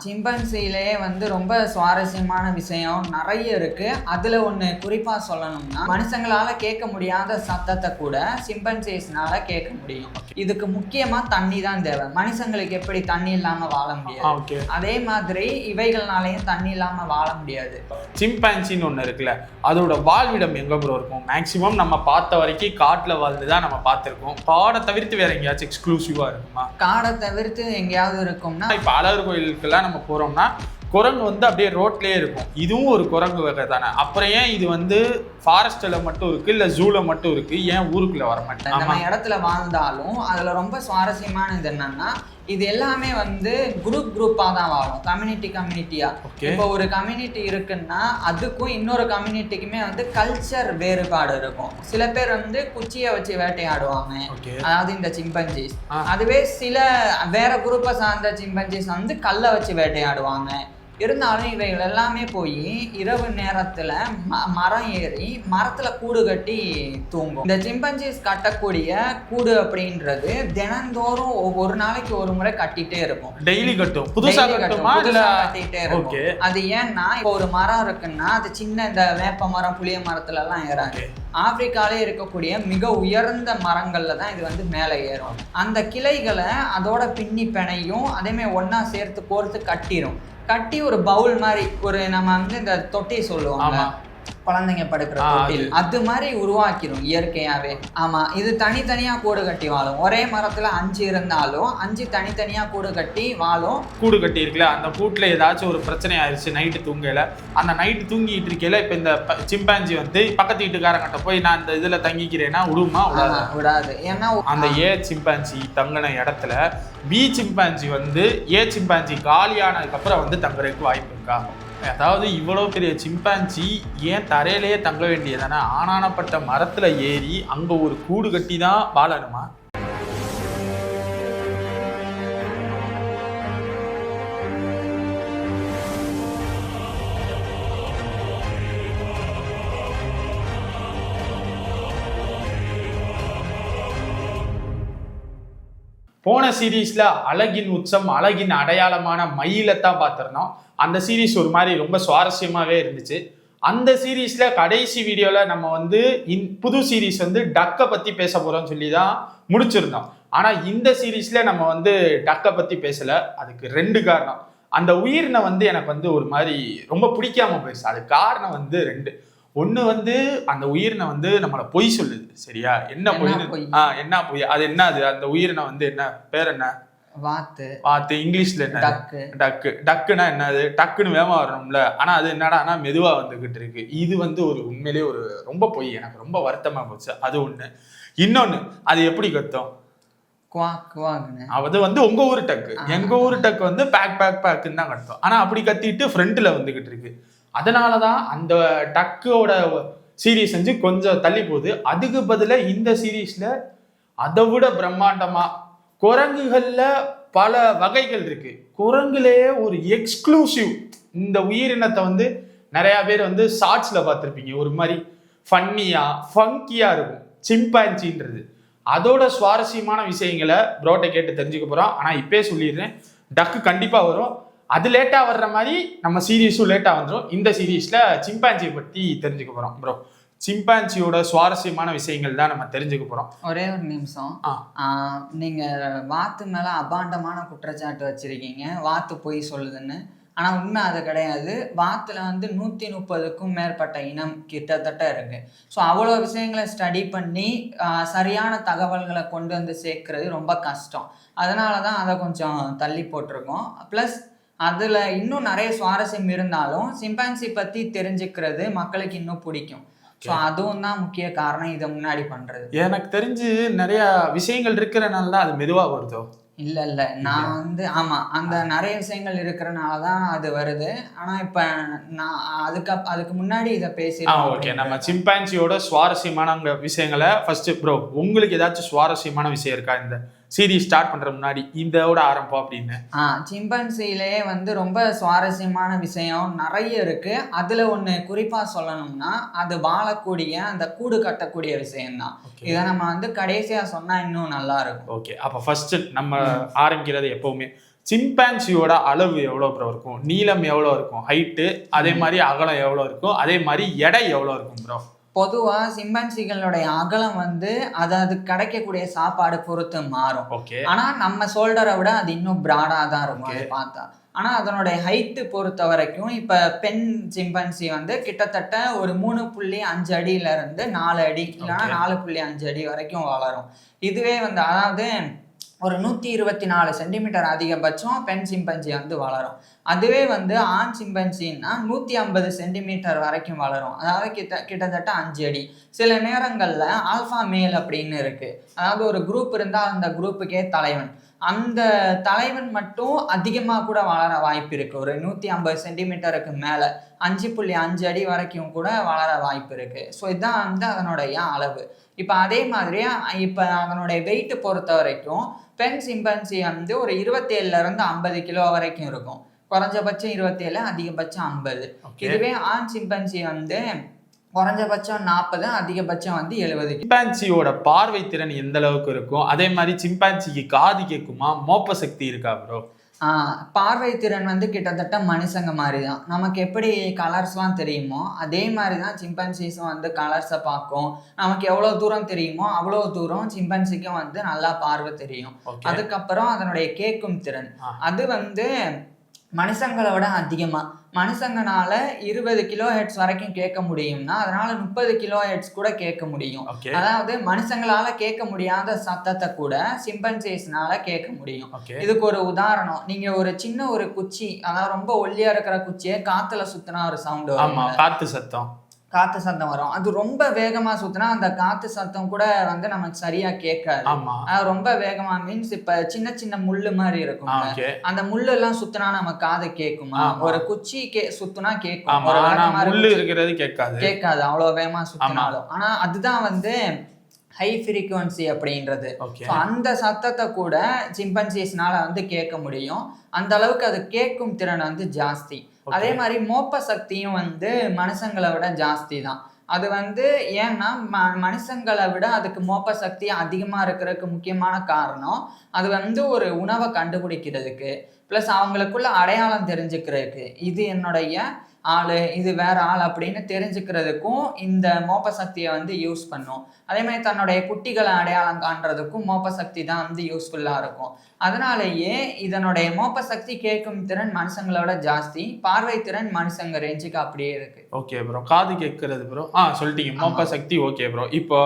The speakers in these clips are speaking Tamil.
சிம்பன்சிலேயே ரொம்ப சுவாரஸ்யமான விஷயம் நிறைய இருக்கு. அதுல ஒண்ணு குறிப்பா சொல்லணும்னா, மனுஷங்களால கேட்க முடியாத சத்தத்தை கூட சிம்பன்சிஸ்னால கேட்க முடியும். இதுக்கு முக்கியமா தண்ணி தான் தேவை. மனுஷங்களுக்கு எப்படி தண்ணி இல்லாம வாழ முடியாது, அதே மாதிரி இவைகள்னாலையும் தண்ணி இல்லாம வாழ முடியாது. சிம்பான்சின்னு ஒண்ணு இருக்குல்ல, அதோட வாழ்விடம் எங்க ப்ரோ இருக்கும்? மேக்சிமம் நம்ம பார்த்த வரைக்கும் காட்டுல வாழ்ந்துதான் நம்ம பார்த்திருக்கோம். காடை தவிர்த்து வேற எங்கேயாச்சும் எக்ஸ்க்ளூசிவா இருக்குமா? காடை தவிர்த்து எங்கேயாவது இருக்கும்னா, இப்ப அழகர் கோயிலுக்கெல்லாம் நம்ம போறோம்னா குரங்கு அப்படியே ரோட்லயே இருக்கும். இதுவும் ஒரு குரங்கு வகை தானே. அப்புறம் ஏன் இது ஃபாரஸ்ட்ல மட்டும் இருக்கு, இல்ல ஜூல மட்டும் இருக்கு, ஏன் ஊருக்குள்ள வர மாட்டேன்? நம்ம இடத்துல வாழ்ந்தாலும் அதுல ரொம்ப சுவாரஸ்யமானது என்னன்னா, இது எல்லாமே குரூப்பா தான் வாழும், கம்யூனிட்டியா. இப்போ ஒரு கம்யூனிட்டி இருக்குன்னா அதுக்கும் இன்னொரு கம்யூனிட்டிக்குமே கல்ச்சர் வேறுபாடு இருக்கும். சில பேர் குச்சியை வச்சு வேட்டையாடுவாங்க, அதாவது இந்த சிம்பன்ஜிஸ். அதுவே சில வேற குரூப்பை சார்ந்த சிம்பன்ஜிஸ் கல்லை வச்சு வேட்டையாடுவாங்க. இருந்தாலும் இவைகள் எல்லாமே போய் இரவு நேரத்துல மரம் ஏறி மரத்துல கூடு கட்டி தூங்கும். இந்த சிம்பன்ஜிஸ் கட்டக்கூடிய கூடு அப்படின்றது தினந்தோறும் ஒரு நாளைக்கு ஒரு முறை கட்டிட்டே இருக்கும். டெய்லி கட்டும், புதுசா கட்டிட்டே இருக்கும். அது ஏன்னா இப்போ ஒரு மரம் இருக்குன்னா அது சின்ன இந்த வேப்ப மரம், புளிய மரத்துல எல்லாம் ஏறாது. ஆப்பிரிக்காலே இருக்கக்கூடிய மிக உயர்ந்த மரங்கள்ல தான் இது மேலே ஏறும். அந்த கிளைகளை அதோட பின்னி பிணையும், அதே மாதிரி ஒன்னா சேர்த்து கோர்த்து கட்டி ஒரு பவுல் மாதிரி, ஒரு நம்ம இந்த தொட்டி சொல்லுவாங்க குழந்தைங்க படுக்கிற தொட்டில், அது மாதிரி உருவாக்கிடும் இயற்கையாவே. ஆமா, இது தனித்தனியா கூடு கட்டி வாழும். ஒரே மரத்துல 5 இருந்தாலும் 5 தனித்தனியா கூடு கட்டி வாழும். கூடு கட்டி இருக்குல்ல, அந்த கூட்டுல ஏதாச்சும் ஒரு பிரச்சனை ஆயிடுச்சு, நைட்டு தூங்கல. அந்த நைட்டு தூங்கிட்டு இருக்கையில இப்ப இந்த சிம்பான்சி பக்கத்து வீட்டுக்காரங்கிட்ட போய் நான் இந்த இதுல தங்கிக்கிறேன்னா விடுமா? விடாது. ஏன்னா அந்த ஏ சிம்பான்சி தங்கின இடத்துல பி சிம்பான்சி ஏ சிம்பான்சி காலியானதுக்கு அப்புறம் தங்குறதுக்கு வாய்ப்பு இருக்கா? அதாவது இவ்வளவு பெரிய சிம்பான்சி ஏன் தரையிலேயே தங்க வேண்டியதானே? ஆனானப்பட்ட மரத்துல ஏறி அங்க ஒரு கூடு கட்டி தான் வாழணுமா? போன சீரீஸ்ல அழகின் உச்சம், அழகின் அடையாளமான மயிலைத்தான் பார்த்திருந்தோம். அந்த சீரீஸ் ஒரு மாதிரி ரொம்ப சுவாரஸ்யமாவே இருந்துச்சு. அந்த சீரீஸ்ல கடைசி வீடியோல நம்ம புது சீரீஸ் டக்கை பத்தி பேச போறோம்னு சொல்லி தான் முடிச்சிருந்தோம். ஆனா இந்த சீரீஸ்ல நம்ம டக்கை பத்தி பேசல. அதுக்கு 2 காரணம். அந்த உயிரினை எனக்கு ஒரு மாதிரி ரொம்ப பிடிக்காம போயிடுச்சு. அது காரணம் 2. ஒண்ணு அந்த உயிரினை நம்மள பொய் சொல்லுது. சரியா? என்ன பொய்? என்ன பொய்? அது என்ன? அது அந்த உயிரினை என்ன பேர்? என்ன? வாத்து. இங்கிலீஷ்ல என்ன? டக்குன்னா என்னது? டக்குன்னு வேகமா வரணும்ல. ஆனா அது என்னடா மெதுவா வந்துகிட்டு இருக்கு. இது ஒரு உண்மையிலேயே ஒரு ரொம்ப பொய். எனக்கு ரொம்ப வருத்தமா போச்சு. அது ஒண்ணு. இன்னொன்னு, அது எப்படி கத்தும்? அது உங்க ஊரு டக்கு. எங்க ஊரு டக்கு பேக்குன்னு தான் கத்தும். ஆனா அப்படி கத்திட்டு ஃப்ரண்ட்ல வந்துகிட்டு இருக்கு. அதனாலதான் அந்த டக்கோட சீரீஸ் கொஞ்சம் தள்ளி போகுது. அதுக்கு பதிலா இந்த சீரீஸ்ல அதை விட பிரம்மாண்டமா குரங்குகள்ல பல வகைகள் இருக்கு. குரங்குலேயே ஒரு எக்ஸ்க்ளூசிவ் இந்த உயிரினத்தை நிறைய பேர் ஷார்ட்ஸ்ல பார்த்திருப்பீங்க. ஒரு மாதிரி ஃபங்கியா இருக்கும் சிம்பான்சின்றது. அதோட சுவாரஸ்யமான விஷயங்களை ப்ரோட்ட கேட்டு தெரிஞ்சுக்க போறோம். ஆனா இப்பயே சொல்லிடுறேன், டக்கு கண்டிப்பா வரும். அது லேட்டா வர்ற மாதிரி நம்ம சீரீஸும் லேட்டா வந்துடும். இந்த சீரீஸ்ல சிம்பான்சியை பத்தி தெரிஞ்சுக்க போறோம். ப்ரோ, சிம்பான்சியோட சுவாரஸ்யமான விஷயங்கள் தான் நம்ம தெரிஞ்சுக்க போறோம். ஒரே ஒரு நிமிஷம். நீங்க வாத்து மேல அபாண்டமான குற்றச்சாட்டு வச்சிருக்கீங்க, வாத்து பொய் சொல்லுதுன்னு. ஆனா உண்மை அது கிடையாது. வாத்துல 130க்கும் மேற்பட்ட இனம் கிட்டத்தட்ட இருக்கு. ஸோ அவ்வளோ விஷயங்களை ஸ்டடி பண்ணி சரியான தகவல்களை கொண்டு சேர்க்கறது ரொம்ப கஷ்டம். அதனாலதான் அதை கொஞ்சம் தள்ளி போட்டிருக்கோம். பிளஸ் அதுல இன்னும் நிறைய சுவாரஸ்யம் இருந்தாலும் சிம்பான்சி பத்தி தெரிஞ்சுக்கிறது மக்களுக்கு இன்னும் பிடிக்கும். ஸோ அதுவும் தான் முக்கிய காரணம் இதை முன்னாடி பண்றது. எனக்கு தெரிஞ்சு நிறைய விஷயங்கள் இருக்கிறனால தான் அது மெதுவா வருதோ? இல்ல நான் ஆமா, அந்த நிறைய விஷயங்கள் இருக்கிறனாலதான் அது வருது. ஆனா இப்ப நான் அதுக்கு முன்னாடி இதை பேசிடுறேன். ஓகே, நம்ம சிம்பான்சியோட சுவாரஸ்யமான விஷயங்களை ஃபர்ஸ்ட். ப்ரோ, உங்களுக்கு ஏதாச்சும் சுவாரஸ்யமான விஷயம் இருக்கா இந்த சீரீஸ் ஸ்டார்ட் பண்ற முன்னாடி இதோட ஆரம்பம் அப்படின்னு? சிம்பன்சிலேயே ரொம்ப சுவாரஸ்யமான விஷயம் நிறைய இருக்கு. அதுல ஒண்ணு குறிப்பா சொல்லணும்னா, அது வாழக்கூடிய அந்த கூடு கட்டக்கூடிய விஷயம்தான். இதை நம்ம கடைசியா சொன்னா இன்னும் நல்லா இருக்கும். ஓகே, அப்ப ஃபர்ஸ்ட் நம்ம ஆரம்பிக்கிறது எப்பவுமே சிம்பான்சியோட அளவு எவ்வளோ ப்ரோ இருக்கும், நீளம் எவ்வளோ இருக்கும், ஹைட்டு, அதே மாதிரி அகலம் எவ்வளோ இருக்கும், அதே மாதிரி எடை எவ்வளோ இருக்கும் ப்ரோ? பொதுவா சிம்பன்சிகளுடைய அகலம் வந்து அது கிடைக்கக்கூடிய சாப்பாடு பொறுத்து மாறும். ஓகே. ஆனா நம்ம ஷோல்டரை விட அது இன்னும் பிராடா தான் இருக்கும் அதை பார்த்தா. ஆனா அதனுடைய ஹைட்டு பொறுத்த வரைக்கும் இப்ப பெண் சிம்பன்சி வந்து கிட்டத்தட்ட ஒரு 3.5 அடியில இருந்து 4 அடி இல்லைன்னா 4.5 அடி வரைக்கும் வளரும். இதுவே வந்து அதாவது ஒரு 124 சென்டிமீட்டர் அதிகபட்சம் பெண் சிம்பன்சி வந்து வளரும். அதுவே வந்து ஆண் சிம்பன்சின்னா 150 சென்டிமீட்டர் வரைக்கும் வளரும். அதாவது கிட்டத்தட்ட 5 அடி. சில நேரங்கள்ல ஆல்ஃபா மேல் அப்படின்னு இருக்கு. அதாவது ஒரு குரூப் இருந்தால் அந்த குரூப்புக்கே தலைவன். அந்த தலைவன் மட்டும் அதிகமாக கூட வளர வாய்ப்பு இருக்கு. ஒரு 150 சென்டிமீட்டருக்கு மேலே 5.5 அடி வரைக்கும் கூட வளர வாய்ப்பு இருக்கு. ஸோ இதுதான் வந்து அதனுடைய அளவு. இப்போ அதே மாதிரி இப்போ அதனுடைய வெயிட் பொறுத்த வரைக்கும் பெண் சிம்பன்சி வந்து ஒரு 27 50 கிலோ வரைக்கும் இருக்கும். குறைஞ்சபட்சம் 27, அதிகபட்சம் 50. இதுவே ஆண் சிம்பன்சி வந்து குறைஞ்சபட்சம் 40, அதிகபட்சம் வந்து 70. சிம்பான்சியோட பார்வை திறன் எந்த அளவுக்கு இருக்கும், அதே மாதிரி சிம்பான்சிக்கு காது கேட்குமா, மோப்ப சக்தி இருக்கா ப்ரோ? பார்வை திறன் வந்து கிட்டத்தட்ட மனுஷங்க மாதிரி தான். நமக்கு எப்படி கலர்ஸ்லாம் தெரியுமோ அதே மாதிரி தான் சிம்பன்சிஸும் வந்து கலர்ஸை பார்க்கும். நமக்கு எவ்வளோ தூரம் தெரியுமோ அவ்வளோ தூரம் சிம்பன்சிக்கும் வந்து நல்லா பார்வை தெரியும். அதுக்கப்புறம் அதனுடைய கேட்கும் திறன் அது வந்து மனுஷங்களை விட அதிகமா. மனுஷங்கனால 20 கிலோ ஹெட்ஸ் வரைக்கும் கேட்க முடியும்னா அதனால 30 கிலோ ஹெட்ஸ் கூட கேட்க முடியும். அதாவது மனுஷங்களால கேட்க முடியாத சத்தத்தை கூட சிம்பன்சிஸ்னால கேட்க முடியும். இதுக்கு ஒரு உதாரணம், நீங்க ஒரு சின்ன ஒரு குச்சி, அதாவது ரொம்ப ஒல்லியா இருக்கிற குச்சியை காத்துல சுத்தினா ஒரு சவுண்ட் வரும், காத்து சத்தம் வரும். அது ரொம்ப வேகமா சுத்தினா அந்த காத்து சத்தம் கூட வந்து நமக்கு சரியா கேட்காது. ரொம்ப வேகமா மீன்ஸ் இப்ப சின்ன சின்ன முள்ளு மாதிரி இருக்கும், அந்த முள்ளு எல்லாம் சுத்தினா நம்ம காது கேட்குமா? ஒரு குச்சி சுத்தினா கேட்கும், கேட்காது அவ்வளவு வேகமா சுத்தினாலும். ஆனா அதுதான் வந்து ஹை ஃப்ரீக்வன்சி அப்படின்றது. அந்த சத்தத்தை கூட சிம்பன்சிஸ்னால வந்து கேட்க முடியும். அந்த அளவுக்கு அது கேட்கும் திறன் வந்து ஜாஸ்தி. அதே மாதிரி மோப்ப சக்தியும் வந்து மனுஷங்களை விட ஜாஸ்தி தான். அது வந்து ஏன்னா மனுஷங்களை விட அதுக்கு மோப்ப சக்தி அதிகமாக இருக்கிறதுக்கு முக்கியமான காரணம் அது வந்து ஒரு உணவை கண்டுபிடிக்கிறதுக்கு, ப்ளஸ் அவங்களுக்குள்ள அடையாளம் தெரிஞ்சுக்கிறதுக்கு, இது என்னுடைய ஆள் இது வேற ஆள் அப்படின்னு தெரிஞ்சுக்கிறதுக்கும் இந்த மோப்ப சக்தியை வந்து யூஸ் பண்ணும். அதே மாதிரி தன்னுடைய குட்டிகளை அடையாளம் காண்றதுக்கும் மோப்ப சக்தி தான் வந்து யூஸ்ஃபுல்லாக இருக்கும். அதனாலேயே இதனுடைய மோப்ப சக்தி கேட்கும் திறன் மனுஷங்களோட ஜாஸ்தி, பார்வை திறன் மனுஷங்க ரேஞ்சுக்கு அப்படியே இருக்கு. Okay bro. காது கேட்கறது ப்ரோ சொல்லிட்டீங்க, மோப்ப சக்தி ஓகே ப்ரோ. இப்போ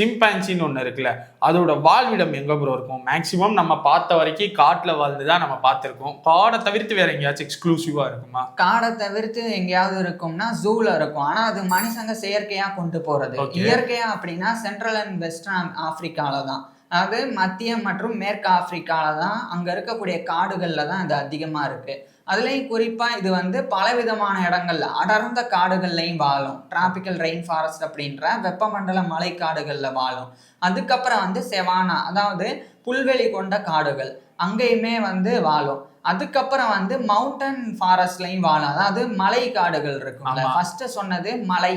சிம்பான்சின்னு ஒன்று இருக்குல்ல, அதோட வாழ்விடம் எங்க ப்ரோ இருக்கும்? மேக்சிமம் நம்ம பார்த்த வரைக்கும் காட்டில் வாழ்ந்துதான் நம்ம பார்த்துருக்கோம். காடை தவிர்த்து வேற எங்கேயாச்சும் எக்ஸ்க்ளூசிவா இருக்குமா? காடை தவிர்த்து எங்கேயாவது இருக்கும்னா ஜூல இருக்கும். ஆனா அது மனுஷங்க செயற்கையா கொண்டு போறது. இயற்கையா அப்படின்னா சென்ட்ரல் அண்ட் வெஸ்டர்ன் ஆப்பிரிக்கால தான், அதாவது மத்திய மற்றும் மேற்கு ஆப்பிரிக்கால தான் அங்க இருக்கக்கூடிய காடுகள்ல தான் இது அதிகமா இருக்கு. அதுலயும் குறிப்பா இது வந்து பலவிதமான இடங்கள்ல அடர்ந்த காடுகள்லையும் வாழும். டிராபிக்கல் ரெயின் ஃபாரஸ்ட் அப்படின்ற வெப்பமண்டல மலை காடுகள்ல வாழும். அதுக்கப்புறம் வந்து செவானா, அதாவது புல்வெளி கொண்ட காடுகள், அங்கேயுமே வந்து வாழும். அதுக்கப்புறம் வந்து மவுண்டன் ஃபாரஸ்ட்லையும் வாழும். அதாவது மலை காடுகள் இருக்கும்ல, ஃபர்ஸ்ட் சொன்னது மலை,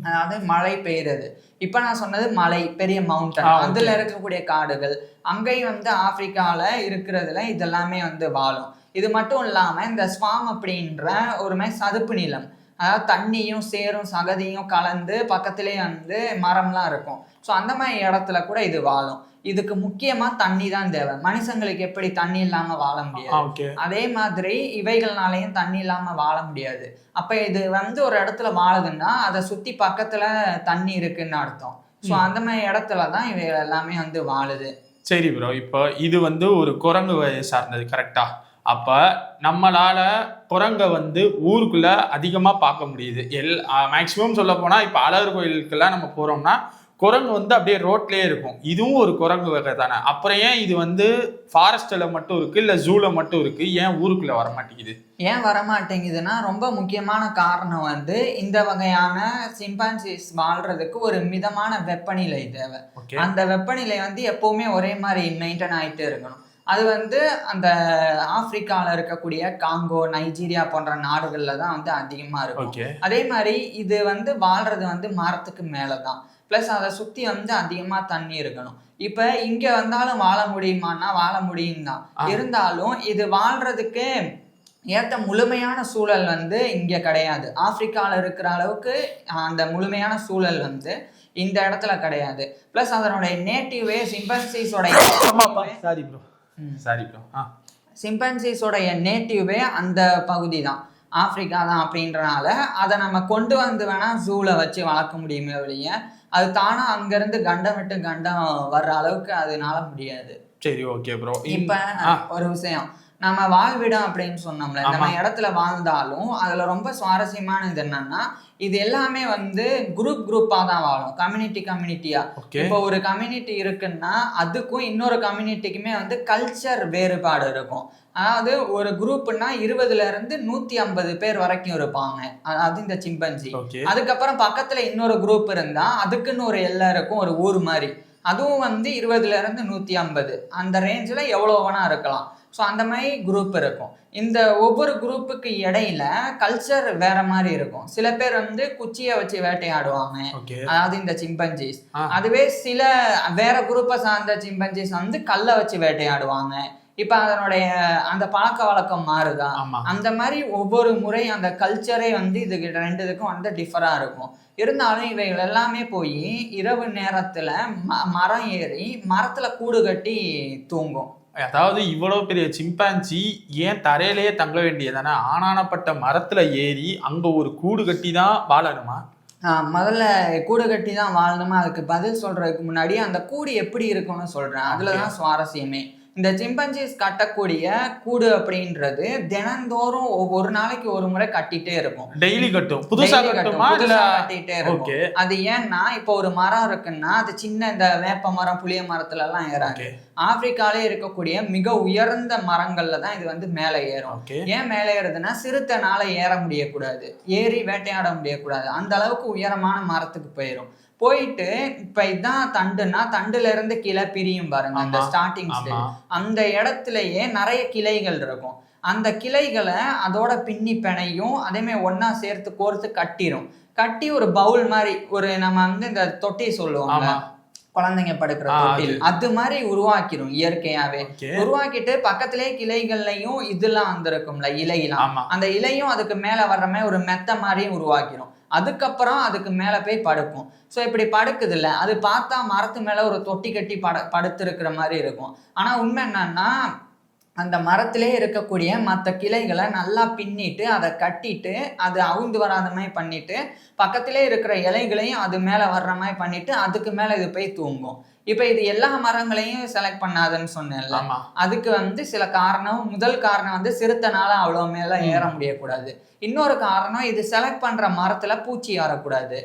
அதாவது மழை பெய்யுறது. இப்ப நான் சொன்னது மலை, பெரிய மவுண்டன், அதுல இருக்கக்கூடிய காடுகள். அங்கேயும் வந்து ஆப்பிரிக்கால இருக்கிறதுல இதெல்லாமே வந்து வாழும். இது மட்டும் இல்லாம இந்த ஸ்வாம் அப்படின்ற ஒரு மாதிரி சதுப்பு நிலம், அதாவது தண்ணியும் சேரும் சகதியும் கலந்து பக்கத்திலே வந்து மரம்லாம் இருக்கும். ஸோ அந்த மாதிரி இடத்துல கூட இது வாழும். இதுக்கு முக்கியமா தண்ணி தான் தேவை. மனுஷங்களுக்கு எப்படி தண்ணி இல்லாம வாழ முடியாது, அதே மாதிரி இவைகள்னாலையும் தண்ணி இல்லாம வாழ முடியாது. அப்ப இது வந்து ஒரு இடத்துல வாழுதுன்னா அதை சுத்தி பக்கத்துல தண்ணி இருக்குன்னு அர்த்தம். ஸோ அந்த மாதிரி இடத்துலதான் இவை எல்லாமே வந்து வாழுது. சரி ப்ரோ, இப்போ இது வந்து ஒரு குரங்கு வகை சார்ந்தது கரெக்டா? அப்ப நம்மளால குரங்கை வந்து ஊருக்குள்ள அதிகமா பார்க்க முடியுது. மேக்சிமம் சொல்ல போனா இப்ப அழகர் கோயிலுக்கெல்லாம் நம்ம போறோம்னா குரங்கு வந்து அப்படியே ரோட்லயே இருக்கும். இதுவும் ஒரு குரங்கு வகை தானே. அப்புறம் ஏன் இது வந்து ஃபாரஸ்ட்ல மட்டும் இருக்கு, இல்ல ஜூல மட்டும் இருக்கு, ஏன் ஊருக்குள்ள வரமாட்டேங்குது? ஏன் வரமாட்டேங்குதுன்னா ரொம்ப முக்கியமான காரணம் வந்து இந்த வகையான சிம்பான்சிஸ் வாழ்றதுக்கு ஒரு மிதமான வெப்பநிலை தேவை. அந்த வெப்பநிலை வந்து எப்பவுமே ஒரே மாதிரி மெயின்டைன் ஆகிட்டே இருக்கணும். அது வந்து அந்த ஆப்பிரிக்கால இருக்கக்கூடிய காங்கோ, நைஜீரியா போன்ற நாடுகள்ல தான் வந்து அதிகமா இருக்கும். அதே மாதிரி இது வந்து வாழ்றது வந்து மரத்துக்கு மேலதான். பிளஸ் அதை சுத்தி வந்து அதிகமா தண்ணி இருக்கணும். இப்ப இங்க வந்தாலும் வாழ முடியுமான்னா வாழ முடியும் தான். இருந்தாலும் இது வாழ்றதுக்கு ஏற்ற முழுமையான சூழல் வந்து இங்க கிடையாது. ஆப்பிரிக்கால இருக்கிற அளவுக்கு அந்த முழுமையான சூழல் வந்து இந்த இடத்துல கிடையாது. பிளஸ் அதனுடைய நேட்டிவே சிம்பன்சிஸோடைய நேட்டிவே அந்த பகுதி தான், ஆப்பிரிக்கா தான். அப்படின்றனால அதை நம்ம கொண்டு வந்து வேணா ஜூல வச்சு வளர்க்க முடியுமே வெளியே, அது தானா அங்கிருந்து கண்டம் விட்டு கண்டம் வர்ற அளவுக்கு அதனால முடியாது. சரி, ஓகே ப்ரோ. இப்ப ஒரு விஷயம், நம்ம வாழ்விடம் அப்படின்னு சொன்னோம்ல, நம்ம இடத்துல வாழ்ந்தாலும் அதுல ரொம்ப சுவாரஸ்யமானது என்னன்னா, இது எல்லாமே வந்து குரூப்பா தான் வாழும், கம்யூனிட்டியா. இப்போ ஒரு கம்யூனிட்டி இருக்குன்னா அதுக்கும் இன்னொரு கம்யூனிட்டிக்குமே வந்து கல்ச்சர் வேறுபாடு இருக்கும். அதாவது ஒரு குரூப்னா 20ல இருந்து 150 பேர் வரைக்கும் இருப்பாங்க, அது இந்த சிம்பன்சி. அதுக்கப்புறம் பக்கத்துல இன்னொரு குரூப் இருந்தா அதுக்குன்னு ஒரு எல்லை இருக்கும், ஒரு ஊர் மாதிரி. அதுவும் வந்து 20ல இருந்து 150 அந்த ரேஞ்சில் எவ்வளோ வேணா இருக்கலாம். ஸோ அந்த மாதிரி குரூப் இருக்கும். இந்த ஒவ்வொரு குரூப்புக்கு இடையில கல்ச்சர் வேற மாதிரி இருக்கும். சில பேர் வந்து குச்சியை வச்சு வேட்டையாடுவாங்க, அதாவது இந்த சிம்பன்ஜிஸ். அதுவே சில வேற குரூப்பை சார்ந்த சிம்பன்ஜிஸ் வந்து கல்லை வச்சு வேட்டையாடுவாங்க. இப்ப அதனுடைய அந்த பழக்க வழக்கம் மாறுதா, அந்த மாதிரி ஒவ்வொரு முறை அந்த கல்ச்சரே வந்து இதுக்கு ரெண்டுக்கும் வந்து டிஃபரா இருக்கும். இருந்தாலும் இவைகள் எல்லாமே போய் இரவு நேரத்துல மரம் ஏறி மரத்துல கூடு கட்டி தூங்கும். அதாவது இவ்வளவு பெரிய சிம்பான்சி ஏன் தரையிலேயே தங்க வேண்டியதானே, ஆனானப்பட்ட மரத்துல ஏறி அங்க ஒரு கூடு கட்டி தான் வாழணுமா? முதல்ல கூடு கட்டி தான் வாழணுமா? அதுக்கு பதில் சொல்றதுக்கு முன்னாடி அந்த கூடு எப்படி இருக்கும்னு சொல்றேன். அதுலதான் சுவாரஸ்யமே. இந்த சிம்பன்ஜிஸ் கட்டக்கூடிய கூடு அப்படின்றது தினந்தோறும் ஒரு நாளைக்கு ஒரு முறை கட்டிட்டே இருக்கும். டெய்லி கட்டும், புதுசா கட்டிட்டே இருக்கும். அது ஏன்னா இப்போ ஒரு மரம் இருக்குன்னா அது சின்ன இந்த வேப்ப மரம், புளிய மரத்துல எல்லாம் ஏறாது. ஆப்பிரிக்காலே இருக்கக்கூடிய மிக உயர்ந்த மரங்கள்ல தான் இது வந்து மேலே ஏறும். ஏன் மேலே ஏறுதுன்னா சிறுத்தைனால ஏற முடியக்கூடாது, ஏறி வேட்டையாட முடியக்கூடாது, அந்த அளவுக்கு உயரமான மரத்துக்கு போயிடும். போயிட்டு இப்ப இதான் தண்டுனா தண்டுல இருந்து கிளை பிரியும் பாருங்க, அந்த ஸ்டார்டிங் ஸ்டேஜ். அந்த இடத்துலயே நிறைய கிளைகள் இருக்கும். அந்த கிளைகளை அதோட பின்னி பிணையும், அதே மாதிரி ஒன்னா சேர்த்து கோர்த்து கட்டிரும். கட்டி ஒரு பவுல் மாதிரி, ஒரு நம்ம வந்து இந்த தொட்டி சொல்லுவோம் குழந்தைங்க படுக்கிற தொட்டில், அது மாதிரி உருவாக்கிடும் இயற்கையாவே. உருவாக்கிட்டு பக்கத்திலே கிளைகள்லையும் இதெல்லாம் வந்திருக்கும்ல இலையெல்லாம், அந்த இலையும் அதுக்கு மேல வர்ற மாதிரி ஒரு மெத்த மாதிரியும் உருவாக்கிடும். அதுக்கப்புறம் அதுக்கு மேல போய் படுக்கும். ஸோ இப்படி படுக்குது இல்ல, அது பார்த்தா மரத்து மேல ஒரு தொட்டி கட்டி படுத்திருக்கிற மாதிரி இருக்கும். ஆனா உண்மை என்னன்னா, அந்த மரத்திலே இருக்கக்கூடிய மற்ற கிளைகளை நல்லா பின்னிட்டு அதை கட்டிட்டு அது அவுந்து வராத மாதிரி பண்ணிட்டு பக்கத்திலே இருக்கிற இலைகளையும் அது மேல வர்ற மாதிரி பண்ணிட்டு அதுக்கு மேல இது போய் தூங்கும். இப்ப இது எல்லா மரங்களையும் செலக்ட் பண்ணாதுன்னு சொன்னேன்ல, அதுக்கு வந்து சில காரணம். முதல் காரணம் வந்து சிறுத்தைனால அவ்வளவு மேல ஏற முடியக்கூடாது. இன்னொரு காரணம், இது செலக்ட் பண்ற மரத்துல பூச்சி வரக்கூடாது,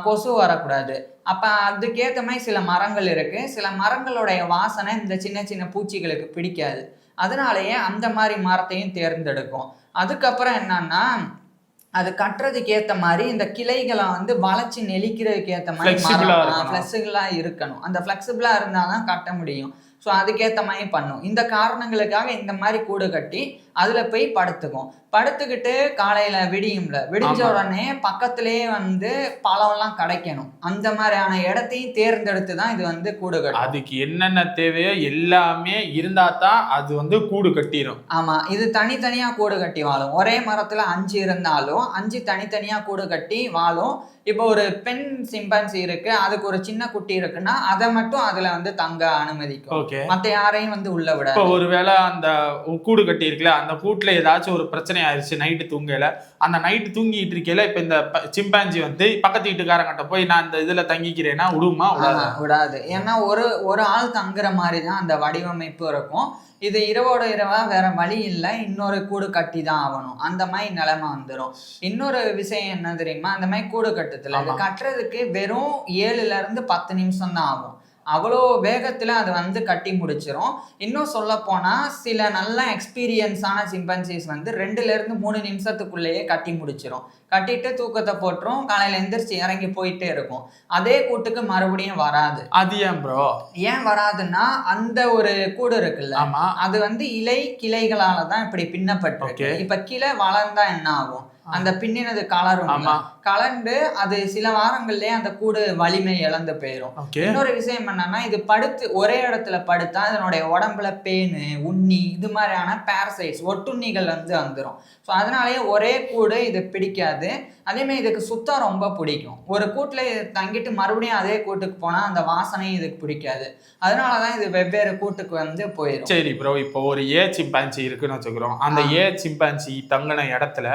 கொசு வரக்கூடாது. அப்ப அதுக்கேற்ற மாதிரி சில மரங்கள் இருக்கு, சில மரங்களுடைய வாசனை இந்த சின்ன சின்ன பூச்சிகளுக்கு பிடிக்காது. அதனாலேயே அந்த மாதிரி மரத்தையும் தேர்ந்தெடுக்கும். அதுக்கப்புறம் என்னன்னா, அது கட்டுறதுக்கு ஏற்ற மாதிரி இந்த கிளைகளை வந்து வளைச்சு நெளிக்கிறதுக்கு ஏற்ற மாதிரி ஃபிளெக்சிபிளா இருக்கணும். அந்த ஃபிளெக்சிபிளா இருந்தாதான் கட்ட முடியும். ஸோ அதுக்கேற்ற மாதிரி பண்ணும். இந்த காரணங்களுக்காக இந்த மாதிரி கூடு கட்டி அதுல போய் படுத்துக்கும். படுத்துக்கிட்டு காலையில விடிஞ்ச உடனே பக்கத்திலேயே வந்து பழம்லாம் கிடைக்கணும். அந்த மாதிரியான இடத்தையும் தேர்ந்தெடுத்து தான் இது வந்து கூடு கட்டும். அதுக்கு என்னென்ன தேவையோ எல்லாமே இருந்தா தான் அது வந்து கூடு கட்டிடும். ஆமா, இது தனித்தனியா கூடு கட்டி வாழும். ஒரே மரத்துல 5 இருந்தாலும் 5 தனித்தனியா கூடு கட்டி வாழும். இப்போ ஒரு பெண் சிம்பன்சி இருக்கு, அதுக்கு ஒரு சின்ன குட்டி இருக்குன்னா அதை மட்டும் அதுல வந்து தங்க அனுமதிக்கும், மத்த யாரையும் வந்து உள்ள விட. இப்போ ஒருவேளை அந்த கூடு கட்டி இருக்குல்ல, அந்த கூட்டுல ஏதாச்சும் ஒரு பிரச்சனை ஆயிடுச்சு, நைட்டு தூங்கல, அந்த நைட்டு தூங்கிட்டு இருக்கல, இப்ப இந்த சிம்பான்சி வந்து பக்கத்து வீட்டுக்காரங்கிட்ட போய் நான் இந்த இதுல தங்கிக்கிறேன்னா விடுமா? விடாது. ஏன்னா ஒரு ஆள் தங்குற மாதிரி தான் அந்த வடிவமைப்பு இருக்கும். இது இரவோட இரவா வேற வழி இல்லை, இன்னொரு கூடு கட்டி தான் ஆகணும், அந்த மாதிரி நிலைமை வந்துடும். இன்னொரு விஷயம் என்ன தெரியுமா, அந்த மாதிரி கூடு கட்டுறதுல இது கட்டுறதுக்கு வெறும் 7ல இருந்து 10 நிமிஷம் தான் ஆகும். அவ்வளோ வேகத்துல அது வந்து கட்டி முடிச்சிரும். இன்னும் சொல்ல போனா சில நல்ல எக்ஸ்பீரியன்ஸான சிம்பன்சிஸ் வந்து 2ல இருந்து 3 நிமிஷத்துக்குள்ளேயே கட்டி முடிச்சிரும். கட்டிட்டு தூக்கத்தை போட்டுரும், காலையில எந்திரிச்சு இறங்கி போயிட்டே இருக்கும். அதே கூட்டுக்கு மறுபடியும் வராது. அது ஏன் ப்ரோ? ஏன் வராதுன்னா அந்த ஒரு கூடு இருக்குல்ல, ஆமா. அது வந்து இலை கிளைகளால தான் இப்படி பின்னப்பட்டிருக்கு. இப்ப கிளை வளர்ந்தா என்ன ஆகும்? அந்த பின்னினது கலரும், கலந்து அது சில வாரங்கள்லயே அந்த கூடு வலிமை இழந்து போயிரும். இன்னொரு விஷயம் என்னன்னா, இது படுத்து ஒரே இடத்துல படுத்தா அதனுடைய உடம்புல பேனு, உண்ணி, இது மாதிரியான பாரசைட்ஸ், ஒட்டுண்ணிகள் வந்து வந்துடும். ஸோ அதனாலேயே ஒரே கூடு இது பிடிக்காது. அதே மாதிரி இதுக்கு சுத்தம் ரொம்ப பிடிக்கும். ஒரு கூட்டுல தங்கிட்டு மறுபடியும் அதே கூட்டுக்கு போனா அந்த வாசனையும் இதுக்கு பிடிக்காது. அதனாலதான் இது வெவ்வேறு கூட்டுக்கு வந்து போயிடும். சரி ப்ரோ, இப்போ ஒரு ஏ சிம்பான்சி இருக்குன்னு வச்சுக்கிறோம். அந்த ஏ சிம்பான்சி தங்கின இடத்துல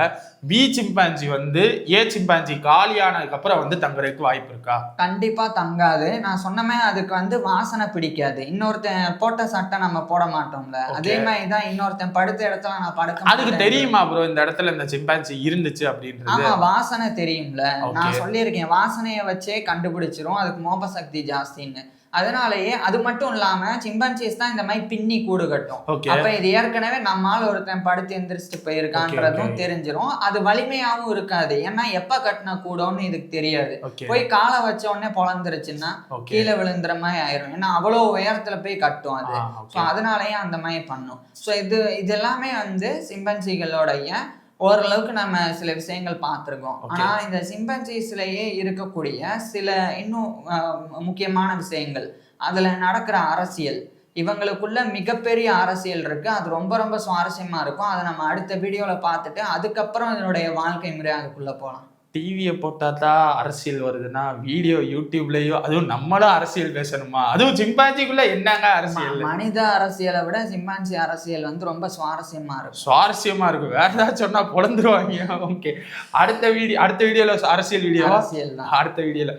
பி சிம்பான்சி வந்து ஏ சிம்பான்சி காலியானதுக்கு அப்புறம் வந்து தங்குறதுக்கு வாய்ப்பு இருக்கா? கண்டிப்பா தங்காது. நான் சொன்னமே அதுக்கு வந்து வாசனை பிடிக்காது. இன்னொருத்தன் போட்ட சட்டை நம்ம போட மாட்டோம்ல, அதே மாதிரிதான் இன்னொருத்தன் படுத்த இடத்துல நான் படுக்க. அதுக்கு தெரியுமா ப்ரோ இந்த இடத்துல இந்த சிம்பான்சி இருந்துச்சு அப்படின்றது? ஆமா, வாசனை தெரியும்ல. நான் சொல்லியிருக்கேன், வாசனைய வச்சே கண்டுபிடிச்சிரும் அதுக்கு மோப்ப சக்தி ஜாஸ்தின்னு. அதனாலயே அது மட்டும் இல்லாம சிம்பன்சிஸ் தான் இந்த மாதிரி பின்னி கூடு கட்டும். அப்ப இது ஏற்கனவே நம்மால ஒருத்தன் படுத்து எந்திரிச்சிட்டு போயிருக்கான்றதும் தெரிஞ்சிரும். அது வலிமையாவும் இருக்காது, ஏன்னா எப்ப கட்டின கூடோன்னு இதுக்கு தெரியாது. போய் காலை வச்ச உடனே பொழந்துருச்சுன்னா கீழே விழுந்துற மாதிரி ஆயிரும், ஏன்னா அவ்வளவு உயரத்துல போய் கட்டும் அது. ஸோ அதனாலயே அந்த மாதிரி பண்ணும். ஸோ இது எல்லாமே வந்து சிம்பன்சிகளோடைய ஓரளவுக்கு நம்ம சில விஷயங்கள் பார்த்துருக்கோம். ஆனா இந்த சிம்பன்சிஸ்லயே இருக்கக்கூடிய சில இன்னும் முக்கியமான விஷயங்கள், அதுல நடக்கிற அரசியல், இவங்களுக்குள்ள மிகப்பெரிய அரசியல் இருக்கு. அது ரொம்ப ரொம்ப சுவாரஸ்யமா இருக்கும். அதை நம்ம அடுத்த வீடியோல பார்த்துட்டு அதுக்கப்புறம் இதனுடைய வாழ்க்கை முறை அதுக்குள்ள போகலாம். டிவியை போட்டாதான் அரசியல் வருதுன்னா வீடியோ யூடியூப்லயும் அதுவும் நம்மளும் அரசியல் பேசணுமா? அதுவும் சிம்பான்சிக்குள்ள என்னங்க அரசியல்? மனித அரசியலை விட சிம்பான்சி அரசியல் வந்து ரொம்ப சுவாரஸ்யமா இருக்கும். வேற ஏதாவது சொன்னா பொழந்துருவாங்க. ஓகே, அடுத்த வீடியோல அரசியல் வீடியோ, அடுத்த வீடியோல